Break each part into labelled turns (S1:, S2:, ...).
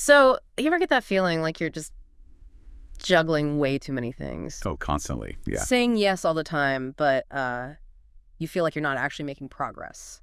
S1: So, you ever get that feeling like you're just juggling way too many things?
S2: Oh, constantly. Yeah.
S1: Saying yes all the time, but you feel like you're not actually making progress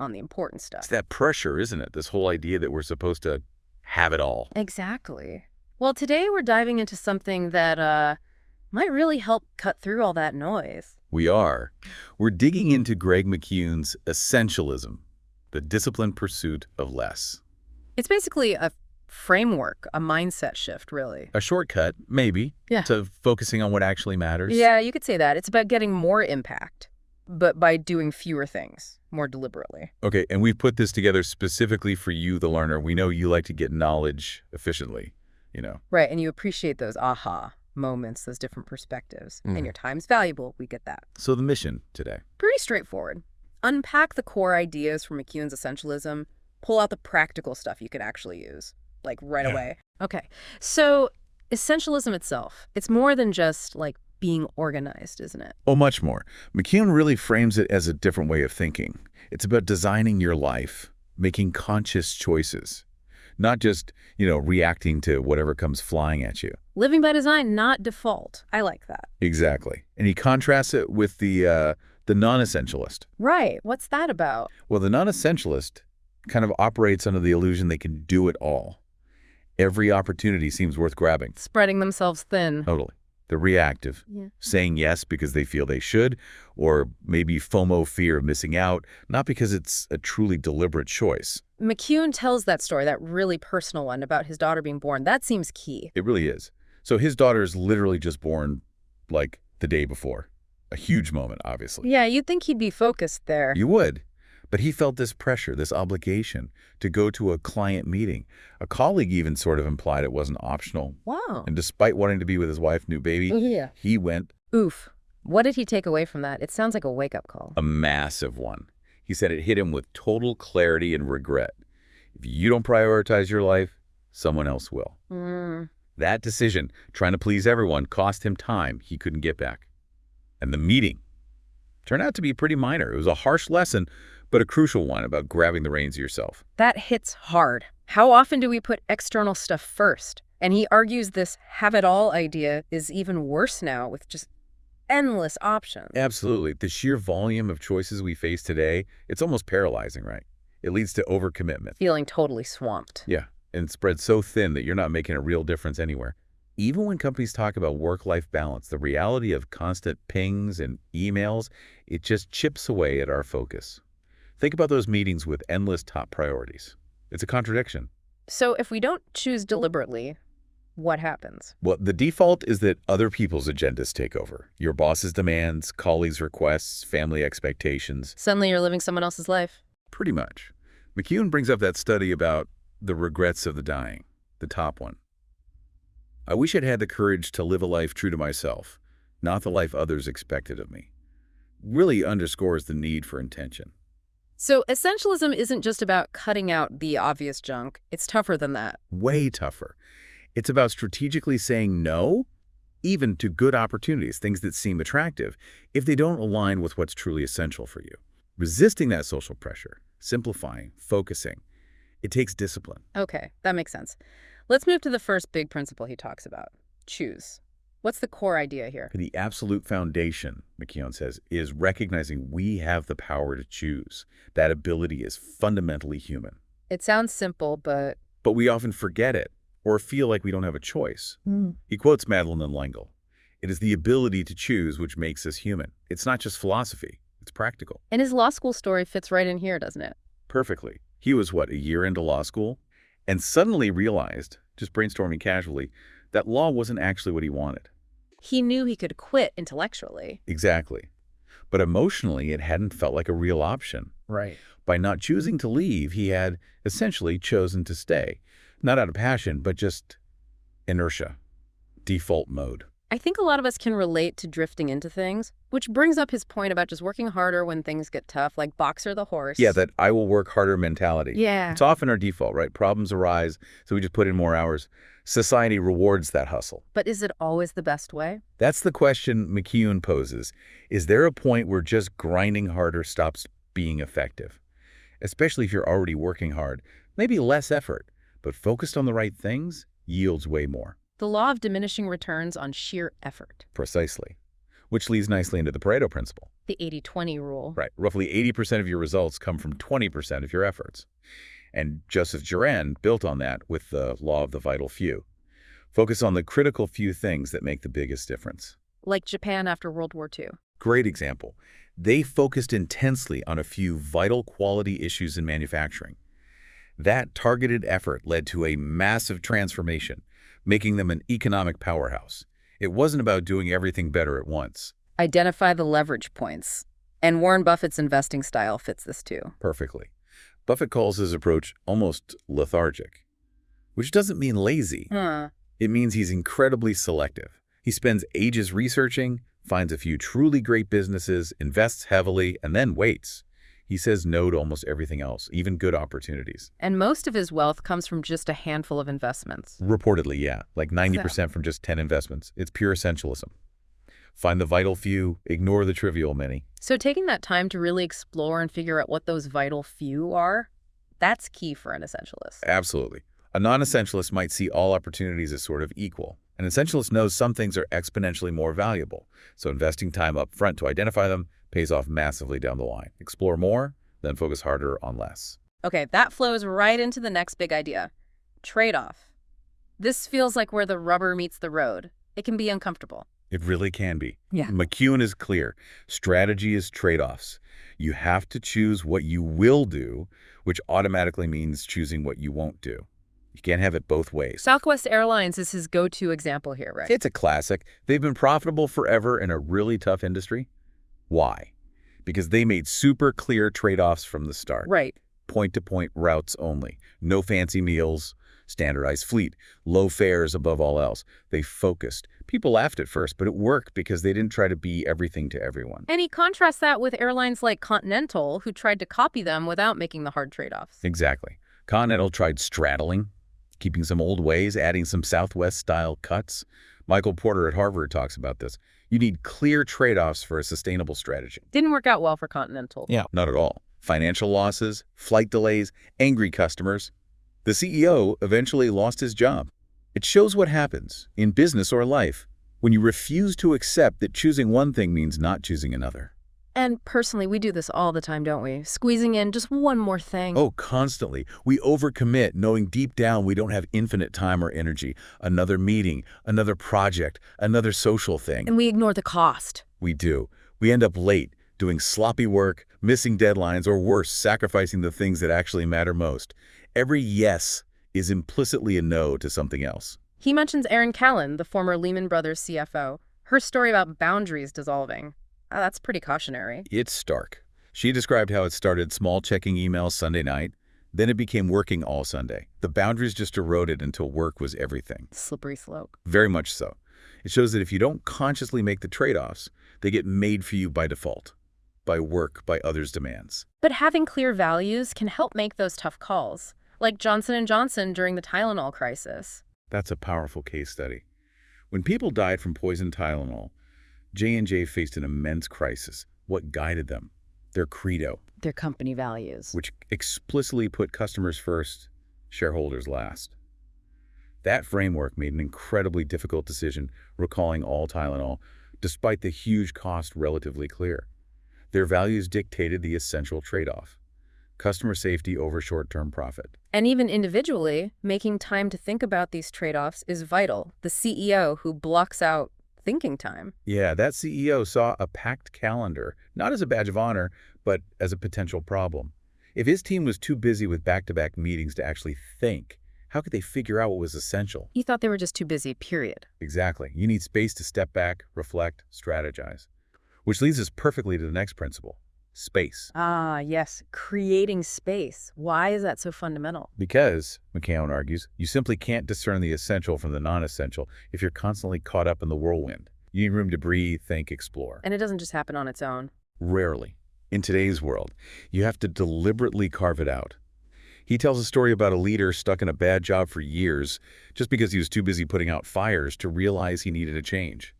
S1: on the important
S2: It's
S1: stuff.
S2: that pressure, isn't it? This whole idea that we're supposed to have it all.
S1: Exactly. Well, today we're diving into something that might really help cut through all that noise.
S2: We are. We're digging into Greg McKeown's Essentialism, the disciplined pursuit of less.
S1: It's basically a framework, a mindset shift, really.
S2: A shortcut, maybe,
S1: Yeah.
S2: to focusing on what actually matters.
S1: Yeah, you could say that. It's about getting more impact, but by doing fewer things more deliberately.
S2: Okay, and we've put this together specifically for you, the learner. We know you like to get knowledge efficiently, you know.
S1: Right, and you appreciate those aha moments, those different perspectives. And your time's valuable, we get that.
S2: So the mission today.
S1: Pretty straightforward. Unpack the core ideas from McKeown's Essentialism, pull out the practical stuff you can actually use, like right away. Okay, so Essentialism itself, it's more than just like being organized, isn't it?
S2: Oh, much more. McKeown really frames it as a different way of thinking. It's about designing your life, making conscious choices, not just, reacting to whatever comes flying at you.
S1: Living by design, not default. I like that.
S2: Exactly. And he contrasts it with the non-essentialist.
S1: Right, what's that about?
S2: Well, the non-essentialist kind of operates under the illusion they can do it all. Every opportunity seems worth grabbing.
S1: Spreading themselves thin.
S2: Totally. They're reactive, saying yes because they feel they should, or maybe FOMO, fear of missing out, not because it's a truly deliberate choice.
S1: McKeown tells that story, that really personal one about his daughter being born. That seems key.
S2: It really is. So his daughter's literally just born, like, the day before. A huge moment, obviously.
S1: Yeah, you'd think he'd be focused there.
S2: You would. But he felt this pressure, this obligation to go to a client meeting. A colleague even sort of implied it wasn't optional.
S1: Wow.
S2: And despite wanting to be with his wife, new baby, he went.
S1: Oof. What did he take away from that? It sounds like a wake-up call.
S2: A massive one. He said it hit him with total clarity and regret. If you don't prioritize your life, someone else will. That decision, trying to please everyone, cost him time he couldn't get back. And the meeting turned out to be pretty minor. It was a harsh lesson, but a crucial one about grabbing the reins yourself.
S1: That hits hard. How often do we put external stuff first? And he argues this have-it-all idea is even worse now with just endless options.
S2: Absolutely. The sheer volume of choices we face today, it's almost paralyzing, right? It leads to overcommitment.
S1: Feeling totally swamped.
S2: Yeah, and spread so thin that you're not making a real difference anywhere. Even when companies talk about work-life balance, the reality of constant pings and emails, it just chips away at our focus. Think about those meetings with endless top priorities. It's a contradiction.
S1: So if we don't choose deliberately, what happens?
S2: Well, the default is that other people's agendas take over. Your boss's demands, colleagues' requests, family expectations.
S1: Suddenly you're living someone else's life.
S2: Pretty much. McKeown brings up that study about the regrets of the dying, the top one. I wish I'd had the courage to live a life true to myself, not the life others expected of me. Really underscores the need for intention.
S1: So essentialism isn't just about cutting out the obvious junk. It's tougher than that.
S2: Way tougher. It's about strategically saying no, even to good opportunities, things that seem attractive, if they don't align with what's truly essential for you. Resisting that social pressure, simplifying, focusing, it takes discipline.
S1: Okay, that makes sense. Let's move to the first big principle he talks about. Choose. What's the core idea here?
S2: The absolute foundation, McKeown says, is recognizing we have the power to choose. That ability is fundamentally human.
S1: It sounds simple, but
S2: we often forget it or feel like we don't have a choice. He quotes Madeline and L'Engle. It is the ability to choose which makes us human. It's not just philosophy. It's practical.
S1: And his law school story fits right in here, doesn't it?
S2: Perfectly. He was, a year into law school? And suddenly realized, just brainstorming casually, that law wasn't actually what he wanted.
S1: He knew he could quit intellectually.
S2: Exactly. But emotionally, it hadn't felt like a real option.
S1: Right.
S2: By not choosing to leave, he had essentially chosen to stay. Not out of passion, but just inertia, default mode.
S1: I think a lot of us can relate to drifting into things, which brings up his point about just working harder when things get tough, like Boxer the horse.
S2: Yeah, that I will work harder mentality.
S1: Yeah.
S2: It's often our default, right? Problems arise, so we just put in more hours. Society rewards that hustle.
S1: But is it always the best way?
S2: That's the question McKeown poses. Is there a point where just grinding harder stops being effective? Especially if you're already working hard. Maybe less effort, but focused on the right things yields way more.
S1: The law of diminishing returns on sheer effort.
S2: Precisely. Which leads nicely into the Pareto principle.
S1: The 80-20 rule.
S2: Right. Roughly 80% of your results come from 20% of your efforts. And Joseph Juran built on that with the law of the vital few. Focus on the critical few things that make the biggest difference.
S1: Like Japan after World War II.
S2: Great example. They focused intensely on a few vital quality issues in manufacturing. That targeted effort led to a massive transformation, making them an economic powerhouse. It wasn't about doing everything better at once.
S1: Identify the leverage points. And Warren Buffett's investing style fits this too.
S2: Perfectly. Buffett calls his approach almost lethargic, which doesn't mean lazy. It means he's incredibly selective. He spends ages researching, finds a few truly great businesses, invests heavily, and then waits. He says no to almost everything else, even good opportunities.
S1: And most of his wealth comes from just a handful of investments.
S2: Reportedly, yeah, like 90% from just 10 investments. It's pure essentialism. Find the vital few, ignore the trivial many.
S1: So taking that time to really explore and figure out what those vital few are, that's key for an essentialist.
S2: Absolutely. A non-essentialist might see all opportunities as sort of equal. An essentialist knows some things are exponentially more valuable, so investing time up front to identify them pays off massively down the line. Explore more, then focus harder on less.
S1: Okay, that flows right into the next big idea. Trade-off. This feels like where the rubber meets the road. It can be uncomfortable.
S2: It really can be.
S1: Yeah.
S2: McKeown is clear. Strategy is trade-offs. You have to choose what you will do, which automatically means choosing what you won't do. You can't have it both ways.
S1: Southwest Airlines is his go-to example here, right?
S2: It's a classic. They've been profitable forever in a really tough industry. Why? Because they made super clear trade-offs from the start.
S1: Right.
S2: Point-to-point routes only. No fancy meals, standardized fleet, low fares above all else. They focused. People laughed at first, but it worked because they didn't try to be everything to everyone.
S1: And he contrasts that with airlines like Continental, who tried to copy them without making the hard trade-offs.
S2: Exactly. Continental tried straddling, keeping some old ways, adding some Southwest-style cuts. Michael Porter at Harvard talks about this. You need clear trade-offs for a sustainable strategy.
S1: Didn't work out well for Continental.
S2: Yeah, not at all. Financial losses, flight delays, angry customers. The CEO eventually lost his job. It shows what happens, in business or life, when you refuse to accept that choosing one thing means not choosing another.
S1: And personally, we do this all the time, don't we? Squeezing in just one more thing.
S2: Oh, constantly. We overcommit, knowing deep down we don't have infinite time or energy. Another meeting, another project, another social thing.
S1: And we ignore the cost.
S2: We do. We end up late, doing sloppy work, missing deadlines, or worse, sacrificing the things that actually matter most. Every yes is implicitly a no to something else.
S1: He mentions Erin Callan, the former Lehman Brothers CFO. Her story about boundaries dissolving. That's pretty cautionary.
S2: It's stark. She described how it started small checking emails Sunday night, then it became working all Sunday. The boundaries just eroded until work was everything.
S1: Slippery slope.
S2: Very much so. It shows that if you don't consciously make the trade-offs, they get made for you by default, by work, by others' demands.
S1: But having clear values can help make those tough calls, like Johnson & Johnson during the Tylenol crisis.
S2: That's a powerful case study. When people died from poisoned Tylenol, J&J faced an immense crisis. What guided them? Their credo.
S1: Their company values.
S2: Which explicitly put customers first, shareholders last. That framework made an incredibly difficult decision, recalling all Tylenol, despite the huge cost relatively clear. Their values dictated the essential trade-off. Customer safety over short-term profit.
S1: And even individually, making time to think about these trade-offs is vital. The CEO who blocks out thinking time.
S2: Yeah, that CEO saw a packed calendar, not as a badge of honor, but as a potential problem. If his team was too busy with back-to-back meetings to actually think, how could they figure out what was essential?
S1: He thought they were just too busy, period.
S2: Exactly. You need space to step back, reflect, strategize. Which leads us perfectly to the next principle. Space.
S1: Ah, yes. Creating space. Why is that so fundamental?
S2: Because, McKeown argues, you simply can't discern the essential from the non-essential if you're constantly caught up in the whirlwind. You need room to breathe, think, explore.
S1: And it doesn't just happen on its own.
S2: Rarely. In today's world, you have to deliberately carve it out. He tells a story about a leader stuck in a bad job for years just because he was too busy putting out fires to realize he needed a change.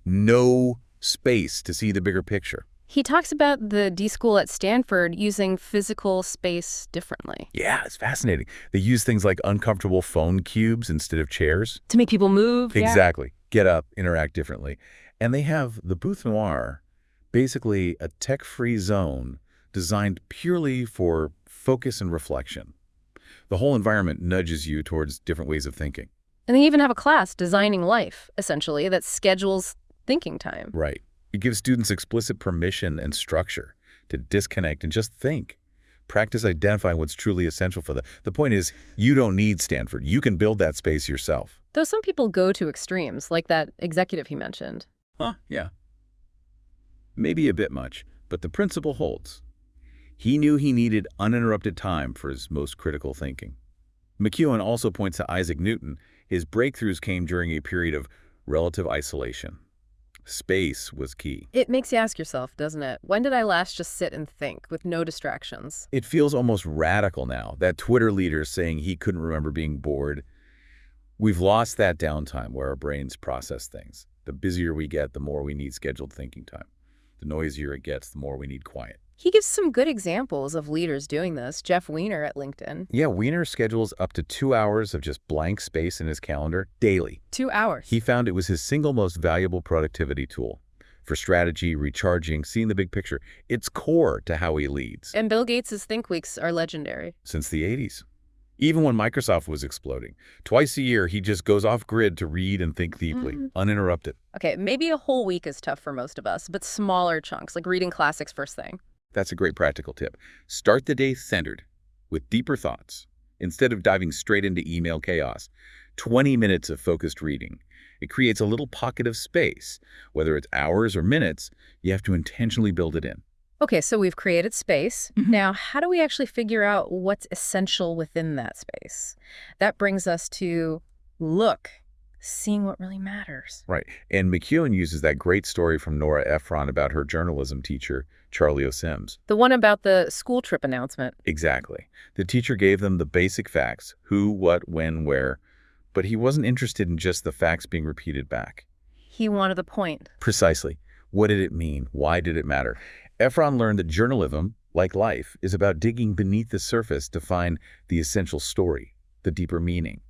S2: No space to see the bigger picture.
S1: He talks about the D school at Stanford using physical space differently.
S2: Yeah, it's fascinating. They use things like uncomfortable phone cubes instead of chairs.
S1: To make people move.
S2: Exactly. Get up, interact differently. And they have the booth noir, basically a tech-free zone designed purely for focus and reflection. The whole environment nudges you towards different ways of thinking.
S1: And they even have a class, Designing Life, essentially, that schedules thinking time.
S2: Right. It gives students explicit permission and structure to disconnect and just think. Practice identifying what's truly essential for them. The point is, you don't need Stanford. You can build that space yourself.
S1: Though some people go to extremes, like that executive he mentioned.
S2: Yeah. Maybe a bit much, but the principle holds. He knew he needed uninterrupted time for his most critical thinking. McKeown also points to Isaac Newton. His breakthroughs came during a period of relative isolation. Space was key.
S1: It makes you ask yourself, doesn't it? When did I last just sit and think with no distractions?
S2: It feels almost radical now, that Twitter leader saying he couldn't remember being bored. We've lost that downtime where our brains process things. The busier we get, the more we need scheduled thinking time. The noisier it gets, the more we need quiet.
S1: He gives some good examples of leaders doing this. Jeff Weiner at LinkedIn.
S2: Yeah, Weiner schedules up to 2 hours of just blank space in his calendar daily.
S1: 2 hours.
S2: He found it was his single most valuable productivity tool for strategy, recharging, seeing the big picture. It's core to how he leads.
S1: And Bill Gates' Think Weeks are legendary.
S2: Since the 80s. Even when Microsoft was exploding. Twice a year, he just goes off grid to read and think deeply, uninterrupted.
S1: Okay, maybe a whole week is tough for most of us, but smaller chunks, like reading classics first thing.
S2: That's a great practical tip. Start the day centered with deeper thoughts. Instead of diving straight into email chaos, 20 minutes of focused reading. It creates a little pocket of space. Whether it's hours or minutes, you have to intentionally build it in.
S1: Okay, so we've created space. Now, how do we actually figure out what's essential within that space? That brings us to seeing what really matters.
S2: Right. And McKeown uses that great story from Nora Ephron about her journalism teacher, Charlie O'Sims.
S1: The one about the school trip announcement.
S2: Exactly. The teacher gave them the basic facts, who, what, when, where, but he wasn't interested in just the facts being repeated back.
S1: He wanted the point.
S2: Precisely. What did it mean? Why did it matter? Ephron learned that journalism, like life, is about digging beneath the surface to find the essential story, the deeper meaning.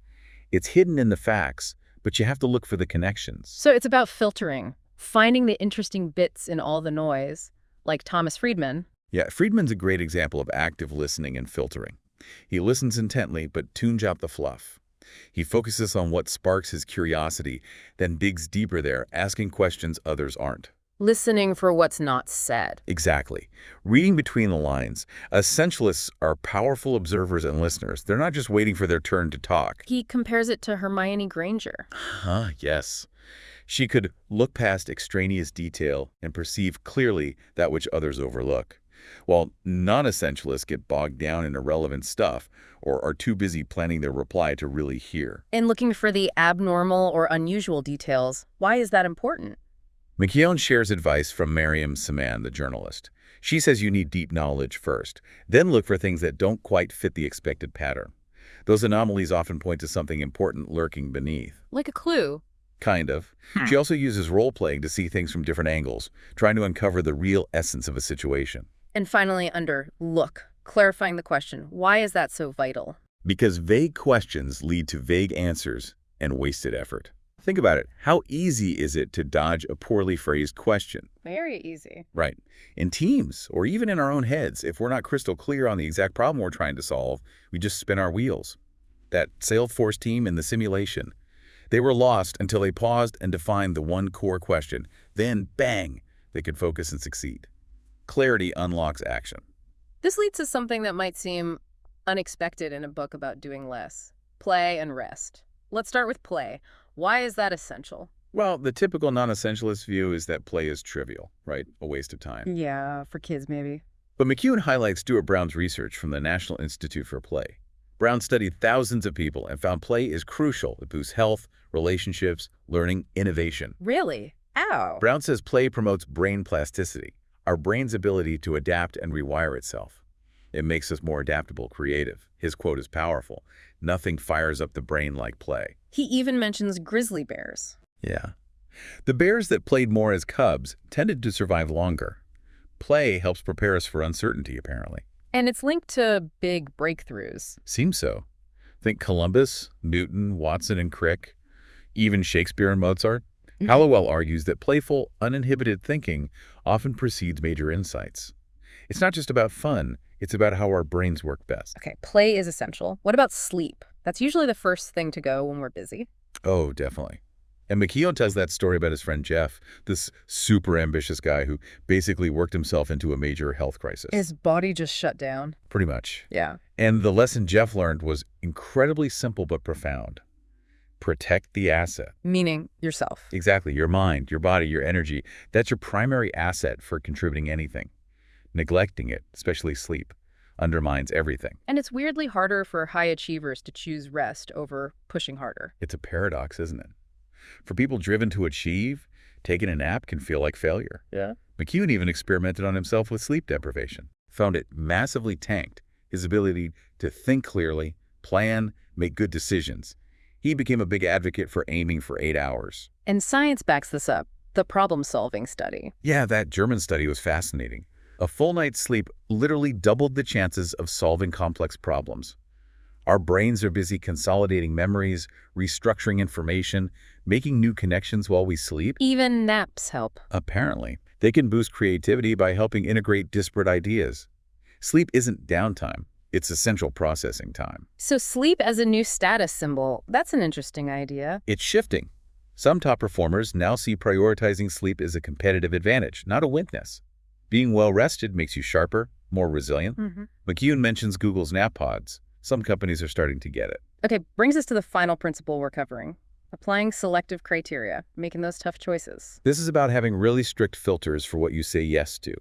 S2: It's hidden in the facts, but you have to look for the connections.
S1: So it's about filtering, finding the interesting bits in all the noise, like Thomas Friedman.
S2: Yeah, Friedman's a great example of active listening and filtering. He listens intently, but tunes out the fluff. He focuses on what sparks his curiosity, then digs deeper there, asking questions others aren't.
S1: Listening for what's not said.
S2: Exactly. Reading between the lines. Essentialists are powerful observers and listeners. They're not just waiting for their turn to talk.
S1: He compares it to Hermione Granger.
S2: Yes. She could look past extraneous detail and perceive clearly that which others overlook, while non-essentialists get bogged down in irrelevant stuff or are too busy planning their reply to really hear.
S1: And looking for the abnormal or unusual details. Why is that important?
S2: McKeown shares advice from Mariam Saman, the journalist. She says you need deep knowledge first, then look for things that don't quite fit the expected pattern. Those anomalies often point to something important lurking beneath.
S1: Like a clue.
S2: Kind of. She also uses role-playing to see things from different angles, trying to uncover the real essence of a situation.
S1: And finally, under look, clarifying the question. Why is that so vital?
S2: Because vague questions lead to vague answers and wasted effort. Think about it. How easy is it to dodge a poorly phrased question?
S1: Very easy.
S2: Right. In teams, or even in our own heads, if we're not crystal clear on the exact problem we're trying to solve, we just spin our wheels. That Salesforce team in the simulation, they were lost until they paused and defined the one core question. Then, bang, they could focus and succeed. Clarity unlocks action.
S1: This leads to something that might seem unexpected in a book about doing less. Play and rest. Let's start with play. Why is that essential?
S2: Well, the typical non-essentialist view is that play is trivial, right? A waste of time.
S1: Yeah, for kids maybe.
S2: But McKeown highlights Stuart Brown's research from the National Institute for Play. Brown studied thousands of people and found play is crucial. It boosts health, relationships, learning, innovation.
S1: Really? Ow.
S2: Brown says play promotes brain plasticity, our brain's ability to adapt and rewire itself. It makes us more adaptable, creative. His quote is powerful. Nothing fires up the brain like play.
S1: He even mentions grizzly bears.
S2: Yeah. The bears that played more as cubs tended to survive longer. Play helps prepare us for uncertainty, apparently.
S1: And it's linked to big breakthroughs.
S2: Seems so. Think Columbus, Newton, Watson, and Crick, even Shakespeare and Mozart. Hallowell argues that playful, uninhibited thinking often precedes major insights. It's not just about fun, it's about how our brains work best.
S1: Okay, play is essential. What about sleep? That's usually the first thing to go when we're busy.
S2: Oh, definitely. And McKeown tells that story about his friend Jeff, this super ambitious guy who basically worked himself into a major health crisis.
S1: His body just shut down.
S2: Pretty much.
S1: Yeah.
S2: And the lesson Jeff learned was incredibly simple but profound. Protect the asset.
S1: Meaning yourself.
S2: Exactly. Your mind, your body, your energy. That's your primary asset for contributing anything. Neglecting it, especially sleep, undermines everything.
S1: And it's weirdly harder for high achievers to choose rest over pushing harder.
S2: It's a paradox, isn't it? For people driven to achieve, taking a nap can feel like failure.
S1: Yeah.
S2: McKeown even experimented on himself with sleep deprivation. Found it massively tanked his ability to think clearly, plan, make good decisions. He became a big advocate for aiming for 8 hours.
S1: And science backs this up. The problem-solving study.
S2: Yeah, that German study was fascinating. A full night's sleep literally doubled the chances of solving complex problems. Our brains are busy consolidating memories, restructuring information, making new connections while we sleep.
S1: Even naps help.
S2: Apparently, they can boost creativity by helping integrate disparate ideas. Sleep isn't downtime. It's essential processing time.
S1: So sleep as a new status symbol, that's an interesting idea.
S2: It's shifting. Some top performers now see prioritizing sleep as a competitive advantage, not a weakness. Being well-rested makes you sharper, more resilient. McKeown mentions Google's nap pods. Some companies are starting to get it.
S1: Okay, brings us to the final principle we're covering. Applying selective criteria, making those tough choices.
S2: This is about having really strict filters for what you say yes to.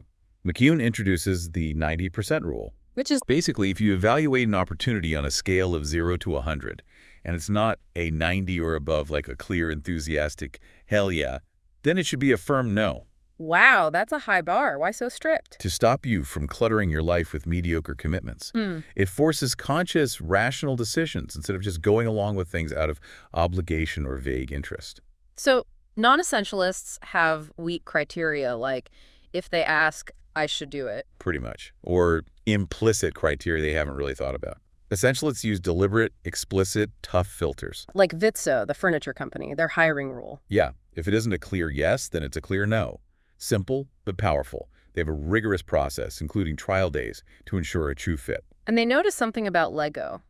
S2: McKeown introduces the 90% rule.
S1: Which is
S2: Basically, if you evaluate an opportunity on a scale of 0 to 100, and it's not a 90 or above like a clear, enthusiastic hell yeah, then it should be a firm no.
S1: wow, that's a high bar. Why so strict?
S2: To stop you from cluttering your life with mediocre commitments. It forces conscious, rational decisions instead of just going along with things out of obligation or vague interest.
S1: So non-essentialists have weak criteria, like if they ask, I should do it.
S2: Pretty much. Or implicit criteria they haven't really thought about. Essentialists use deliberate, explicit, tough filters.
S1: Like Vitso, the furniture company, their hiring rule.
S2: Yeah, if it isn't a clear yes, then it's a clear no. Simple, but powerful. They have a rigorous process, including trial days, to ensure a true fit.
S1: And they noticed something about Lego.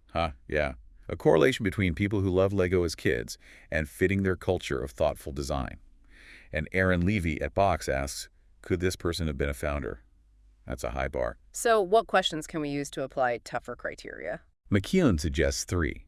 S2: Yeah. A correlation between people who love Lego as kids and fitting their culture of thoughtful design. And Aaron Levy at Box asks, could this person have been a founder? That's a high bar.
S1: So what questions can we use to apply tougher criteria?
S2: McKeown suggests 3.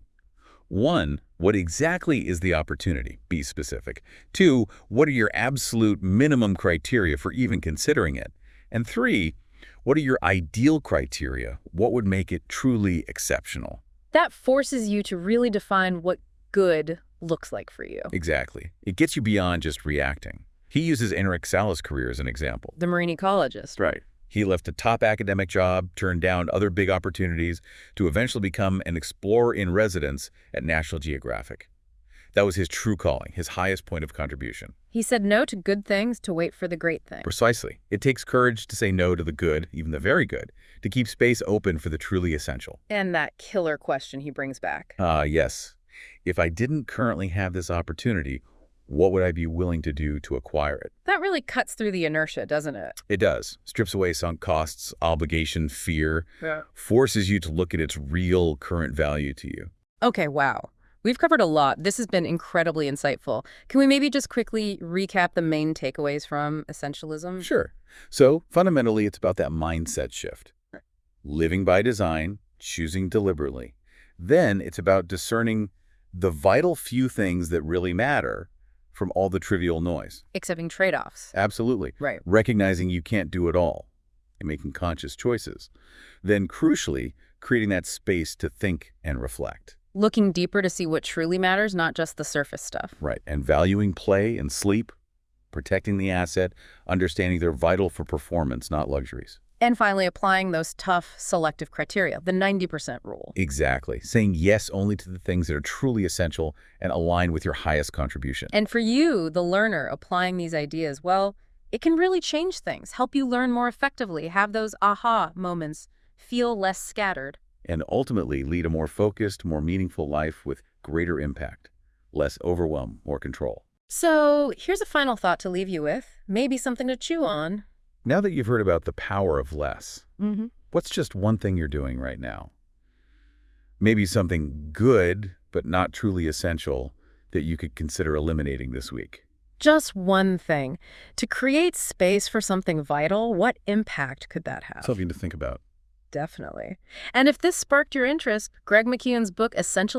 S2: 1, what exactly is the opportunity? Be specific. 2, what are your absolute minimum criteria for even considering it? And 3, what are your ideal criteria? What would make it truly exceptional?
S1: That forces you to really define what good looks like for you.
S2: Exactly. It gets you beyond just reacting. He uses Enric Sala's career as an example.
S1: The marine ecologist.
S2: Right. He left a top academic job, turned down other big opportunities to eventually become an explorer in residence at National Geographic. That was his true calling, his highest point of contribution.
S1: He said no to good things to wait for the great thing.
S2: Precisely. It takes courage to say no to the good, even the very good, to keep space open for the truly essential.
S1: And that killer question he brings back.
S2: Yes. If I didn't currently have this opportunity, what would I be willing to do to acquire it?
S1: That really cuts through the inertia, doesn't it?
S2: It does. Strips away sunk costs, obligation, fear,
S1: Yeah.
S2: forces you to look at its real current value to you.
S1: Okay, wow. We've covered a lot. This has been incredibly insightful. Can we maybe just quickly recap the main takeaways from Essentialism?
S2: Sure. So fundamentally, it's about that mindset shift. Living by design, choosing deliberately. Then it's about discerning the vital few things that really matter from all the trivial noise.
S1: Accepting trade-offs.
S2: Absolutely.
S1: Right.
S2: Recognizing you can't do it all and making conscious choices. Then crucially, creating that space to think and reflect.
S1: Looking deeper to see what truly matters, not just the surface stuff.
S2: Right. And valuing play and sleep, protecting the asset, understanding they're vital for performance, not luxuries.
S1: And finally, applying those tough selective criteria, the 90% rule.
S2: Exactly. Saying yes only to the things that are truly essential and align with your highest contribution.
S1: And for you, the learner, applying these ideas, well, It can really change things, help you learn more effectively, have those aha moments, feel less scattered.
S2: And ultimately lead a more focused, more meaningful life with greater impact, less overwhelm or control.
S1: So here's a final thought to leave you with, maybe something to chew on.
S2: Now that you've heard about the power of less,
S1: Mm-hmm.
S2: what's just one thing you're doing right now? Maybe something good, but not truly essential, that you could consider eliminating this week.
S1: Just one thing. To create space for something vital, what impact could that have?
S2: Something to think about.
S1: Definitely. And if this sparked your interest, Greg McKeown's book, Essentialism,